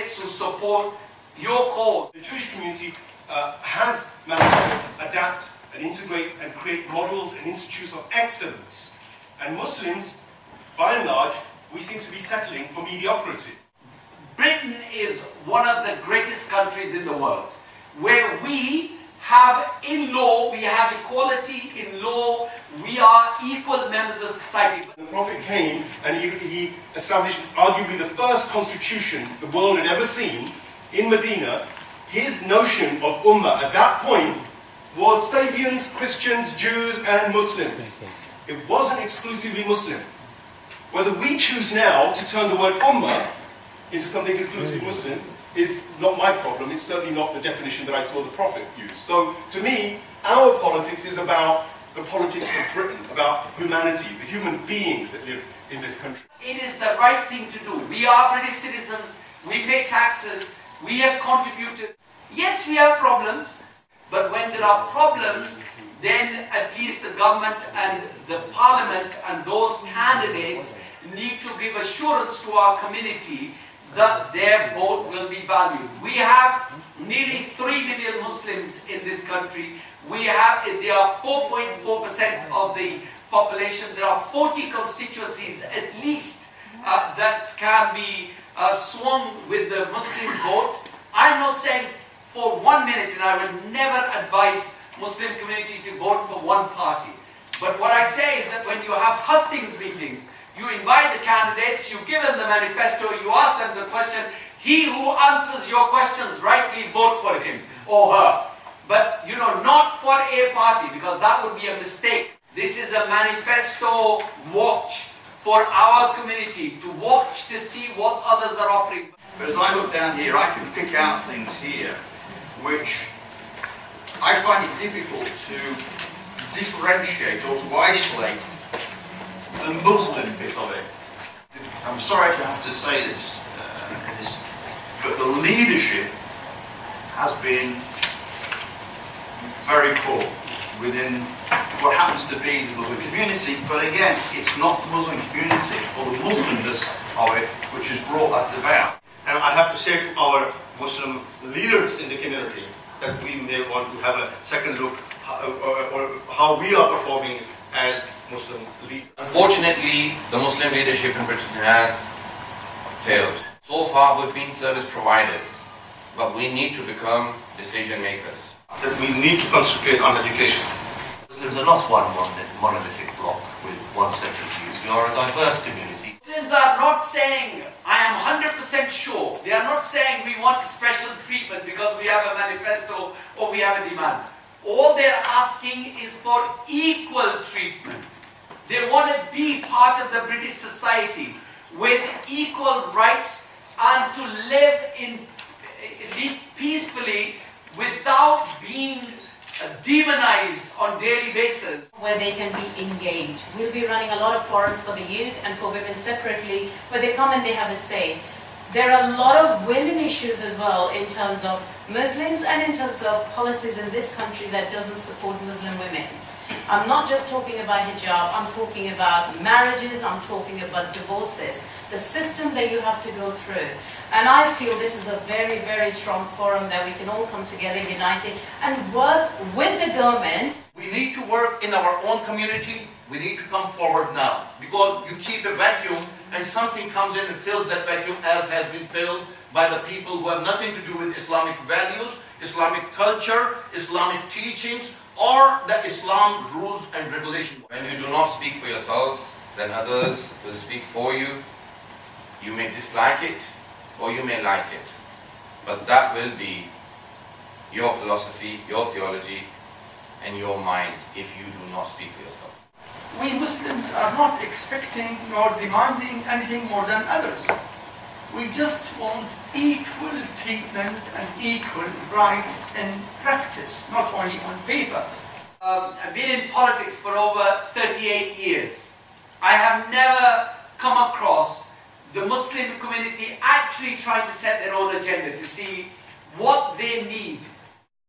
candidates who support your cause. The Jewish community has managed to adapt and integrate and create models and institutes of excellence. And Muslims, by and large, we seem to be settling for mediocrity. Britain is one of the greatest countries in the world, where we have in law, we have equality in law, we are equal members of society. The Prophet came and he established arguably the first constitution the world had ever seen in Medina. His notion of Ummah at that point was Sabians, Christians, Jews and Muslims. It wasn't exclusively Muslim. Whether we choose now to turn the word Ummah into something exclusively Muslim is not my problem. It's certainly not the definition that I saw the Prophet use. So to me, our politics is about the politics of Britain, about humanity, the human beings that live in this country. It is the right thing to do. We are British citizens, we pay taxes, we have contributed. Yes, we have problems, but when there are problems, then at least the government and the parliament and those candidates need to give assurance to our community that their vote will be valued. We have nearly 3 million Muslims in this country. There are 4.4% of the population. There are 40 constituencies at least that can be swung with the Muslim vote. I'm not saying for 1 minute, and I would never advise Muslim community to vote for one party. But what I say is that when you have hustings meetings, you invite the candidates, you give them the manifesto, you ask them the question, he who answers your questions rightly vote for him or her. But not for a party, because that would be a mistake. This is a manifesto watch for our community, to watch to see what others are offering. But as I look down here, I can pick out things here which I find it difficult to differentiate or to isolate the Muslim bit of it. I'm sorry to have to say this, but the leadership has been very poor within what happens to be the Muslim community, but again, it's not the Muslim community or the Muslimness of it which has brought that about. And I have to say to our Muslim leaders in the community that we may want to have a second look or how we are performing as Muslim leaders. Unfortunately, the Muslim leadership in Britain has failed. So far we've been service providers, but we need to become decision makers. That we need to concentrate on education. Muslims are not one monolithic block with one set of views. We are a diverse community. Muslims are not saying, I am 100% sure, they are not saying we want special treatment because we have a manifesto or we have a demand. All they're asking is for equal treatment. They want to be part of the British society with equal rights and to live peacefully without being demonized on daily basis. Where they can be engaged. We'll be running a lot of forums for the youth and for women separately, where they come and they have a say. There are a lot of women issues as well in terms of Muslims and in terms of policies in this country that doesn't support Muslim women. I'm not just talking about hijab, I'm talking about marriages, I'm talking about divorces, the system that you have to go through. And I feel this is a very, very strong forum that we can all come together united and work with the government. We need to work in our own community. We need to come forward now, because you keep a vacuum and something comes in and fills that vacuum, as has been filled by the people who have nothing to do with Islamic values, Islamic culture, Islamic teachings, or the Islam rules and regulations. When you do not speak for yourselves, then others will speak for you. You may dislike it or you may like it, but that will be your philosophy, your theology and your mind if you do not speak for yourself. We Muslims are not expecting nor demanding anything more than others. We just want equal treatment and equal rights in practice, not only on paper. I've been in politics for over 38 years. I have never come across the Muslim community actually trying to set their own agenda to see what they need.